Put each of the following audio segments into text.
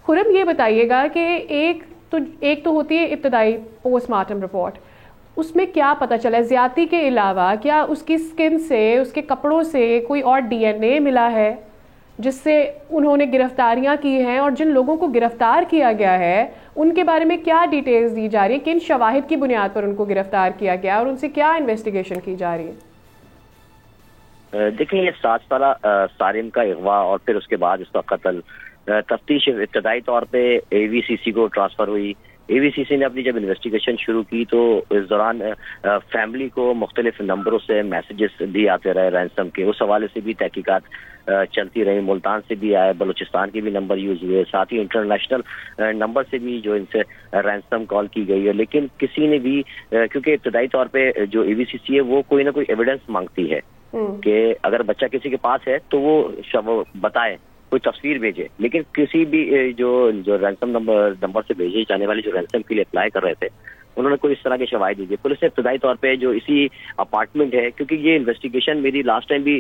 خرم یہ بتائیے گا کہ ایک تو ہوتی ہے ابتدائی پوسٹ مارٹم رپورٹ، اس میں کیا پتہ چلا زیادتی کے علاوہ؟ کیا اس کی سکن سے، اس کے کپڑوں سے کوئی اور ڈی این اے ملا ہے جس سے انہوں نے گرفتاریاں کی ہیں؟ اور جن لوگوں کو گرفتار کیا گیا ہے ان کے بارے میں کیا ڈیٹیلز دی جا رہی ہیں؟ کن شواہد کی بنیاد پر ان کو گرفتار کیا گیا اور ان سے کیا انویسٹیگیشن کی جا رہی ہے؟ دیکھیں، یہ 7 سالہ سارم کا اغوا اور پھر اس کے بعد اس کا قتل، تفتیش ابتدائی طور پہ اے وی سی سی کو ٹرانسفر ہوئی. اے وی سی سی نے اپنی جب انویسٹیگیشن شروع کی تو اس دوران فیملی کو مختلف نمبروں سے میسیجز بھی آتے رہے رینسم کے، اس حوالے سے بھی تحقیقات چلتی رہی. ملتان سے بھی آئے، بلوچستان کے بھی نمبر یوز ہوئے، ساتھ ہی انٹرنیشنل نمبر سے بھی جو ان سے رینسم کال کی گئی ہے. لیکن کسی نے بھی، کیونکہ ابتدائی طور پہ جو اے وی سی سی ہے وہ کوئی نہ کوئی ایویڈنس مانگتی ہے کہ اگر بچہ کسی کے پاس ہے تو وہ بتائے، کوئی تصویر بھیجے. لیکن کسی بھی جو رینسم نمبر سے بھیجے جانے والے جو رینسم کے لیے اپلائی کر رہے تھے انہوں نے کوئی اس طرح کے شواہد دیے. پولیس نے ابتدائی طور پہ جو اسی اپارٹمنٹ ہے، کیونکہ یہ انویسٹیگیشن میری لاسٹ ٹائم بھی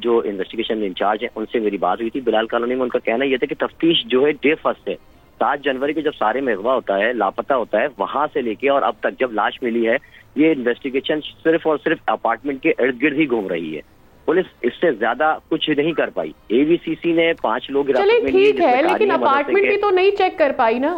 جو انویسٹیگیشن انچارج ہیں ان سے میری بات ہوئی تھی بلال کالونی میں، ان کا کہنا یہ تھا کہ تفتیش جو ہے ڈے فرسٹ ہے. 7 جنوری کو جب سارے میں اغوا ہوتا ہے، لاپتہ ہوتا ہے، وہاں سے لے کے اور اب تک جب لاش ملی ہے، یہ انویسٹیگیشن صرف اور صرف اپارٹمنٹ کے ارد گرد ہی گھوم رہی ہے. پولیس اس سے زیادہ کچھ نہیں کر پائی. اے وی سی سی نے 5 لوگ چلے ٹھیک ہے، لیکن اپارٹمنٹ بھی تو نہیں چیک کر پائی نا.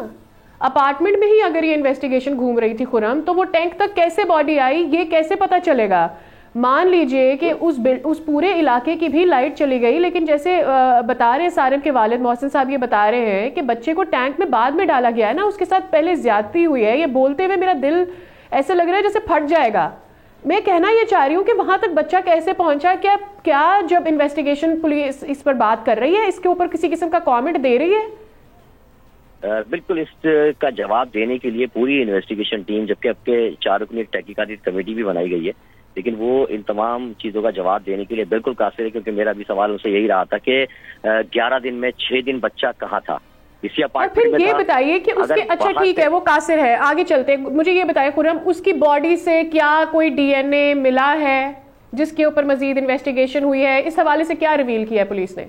اپارٹمنٹ میں ہی اگر یہ انویسٹیگیشن گھوم رہی تھی خرم، تو وہ ٹینک تک کیسے باڈی آئی یہ کیسے پتا چلے گا؟ مان لیجئے کہ اس پورے علاقے کی بھی لائٹ چلی گئی، لیکن جیسے بتا رہے ہیں سارم کے والد محسن صاحب، یہ بتا رہے ہیں کہ بچے کو ٹینک میں بعد میں ڈالا گیا ہے نا، اس کے ساتھ پہلے زیادتی ہوئی ہے. یہ بولتے ہوئے میرا دل ایسے لگ رہا ہے جیسے پھٹ جائے گا. میں کہنا یہ چاہ رہی ہوں کہ وہاں تک بچہ کیسے پہنچا؟ کیا جب انویسٹیگیشن پولیس اس پر بات کر رہی ہے اس کے اوپر کسی قسم کا کامنٹ دے رہی ہے؟ بالکل، اس کا جواب دینے کے لیے پوری انویسٹیگیشن ٹیم، جبکہ اب کے 4 رکنی ایک تحقیقاتی کمیٹی بھی بنائی گئی ہے، لیکن وہ ان تمام چیزوں کا جواب دینے کے لیے بالکل قاصر ہے. کیونکہ میرا بھی سوال ان سے یہی رہا تھا کہ 11 دن میں 6 دن بچہ کہاں تھا؟ اسی اپارٹمنٹ میں. پھر یہ بتائیے کہ اس کے، اچھا ٹھیک ہے وہ قاصر ہے، آگے چلتے. مجھے یہ بتائیں خرم، اس کی باڈی سے کیا کوئی ڈی این اے ملا ہے جس کے اوپر مزید انویسٹیگیشن ہوئی ہے؟ اس حوالے سے کیا ریویل کیا ہے پولیس نے؟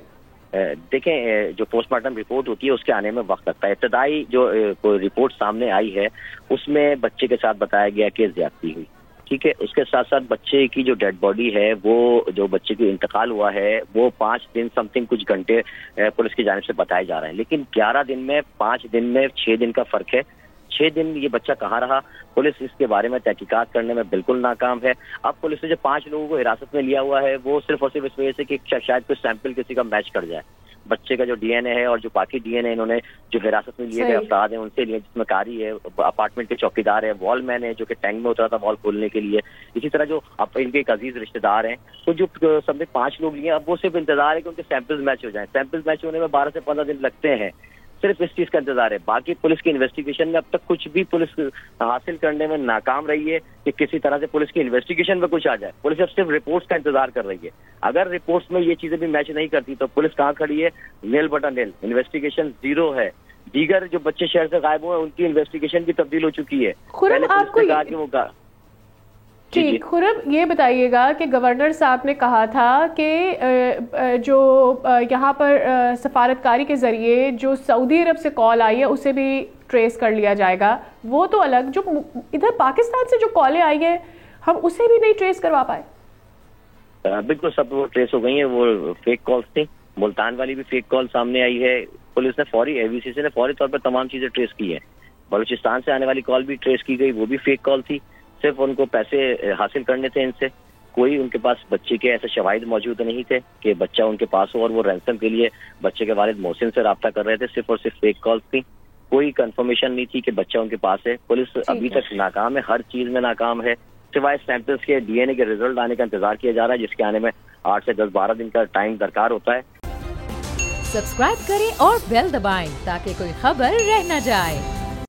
دیکھیں، جو پوسٹ مارٹم رپورٹ ہوتی ہے اس کے آنے میں وقت لگتا ہے. ابتدائی جو رپورٹ سامنے آئی ہے اس میں بچے کے ساتھ بتایا گیا کہ زیادتی ہوئی، ٹھیک ہے. اس کے ساتھ ساتھ بچے کی جو ڈیڈ باڈی ہے، وہ جو بچے کی انتقال ہوا ہے وہ 5 دن سم تھنگ کچھ گھنٹے پولیس کی جانب سے بتائے جا رہے ہیں. لیکن 11 دن میں 5 دن میں 6 دن کا فرق ہے. 6 دن یہ بچہ کہاں رہا؟ پولیس اس کے بارے میں تحقیقات کرنے میں بالکل ناکام ہے. اب پولیس نے جو 5 لوگوں کو حراست میں لیا ہوا ہے وہ صرف اور صرف اس وجہ سے کہ شاید کوئی سیمپل کسی کا میچ کر جائے. بچے کا جو ڈی این اے ہے اور جو باقی ڈی این اے انہوں نے جو حراست میں لیے گئے افراد ہیں ان سے لیے، جس میں قاری ہے، اپارٹمنٹ کے چوکیدار ہے، وال مین ہے جو کہ ٹینک میں اترا تھا وال کھولنے کے لیے، اسی طرح جو ان کے ایک عزیز رشتہ دار ہیں. تو جو سب نے 5 لوگ لیے، اب وہ صرف انتظار ہے کہ ان کے سیمپلز میچ ہو جائیں. سیمپلز میچ ہونے میں 12 سے 15 دن لگتے ہیں. صرف اس چیز کا انتظار ہے. باقی پولیس کی انویسٹیگیشن میں اب تک کچھ بھی پولیس حاصل کرنے میں ناکام رہی ہے کہ کسی طرح سے پولیس کی انویسٹیگیشن میں کچھ آ جائے. پولیس اب صرف رپورٹس کا انتظار کر رہی ہے. اگر رپورٹس میں یہ چیزیں بھی میچ نہیں کرتی تو پولیس کہاں کھڑی ہے؟ نیل بٹن نیل، انویسٹیگیشن 0 ہے. دیگر جو بچے شہر سے غائب ہوئے ہیں ان کی انویسٹیگیشن بھی تبدیل ہو چکی ہے. خرم آپ کو ٹھیک، خرم یہ بتائیے گا کہ گورنر صاحب نے کہا تھا کہ جو یہاں پر سفارتکاری کے ذریعے جو سعودی عرب سے کال آئی ہے اسے بھی ٹریس کر لیا جائے گا. وہ تو الگ، جو ادھر پاکستان سے جو کالیں آئی ہیں ہم اسے بھی نہیں ٹریس کروا پائے. بالکل سب وہ ٹریس ہو گئی ہیں. وہ فیک کالز تھیں. ملتان والی بھی فیک کال سامنے آئی ہے. پولیس نے فوری، اے وی سی سی نے فوری طور پر تمام چیزیں ٹریس کی ہیں. بلوچستان سے آنے والی کال بھی ٹریس کی گئی، وہ بھی فیک کال تھی. صرف ان کو پیسے حاصل کرنے تھے ان سے. کوئی ان کے پاس بچے کے ایسے شواہد موجود نہیں تھے کہ بچہ ان کے پاس ہو، اور وہ رینسم کے لیے بچے کے والد محسن سے رابطہ کر رہے تھے. صرف اور صرف فیک کالز تھی. کوئی کنفرمیشن نہیں تھی کہ بچہ ان کے پاس ہے. پولیس ابھی تک ناکام ہے، ہر چیز میں ناکام ہے، سوائے سیمپلز کے ڈی این اے کے ریزلٹ آنے کا انتظار کیا جا رہا ہے، جس کے آنے میں 8 سے 10-12 دن کا ٹائم درکار ہوتا ہے. سبسکرائب کریں اور بیل دبائیں تاکہ کوئی خبر رہ نہ جائے.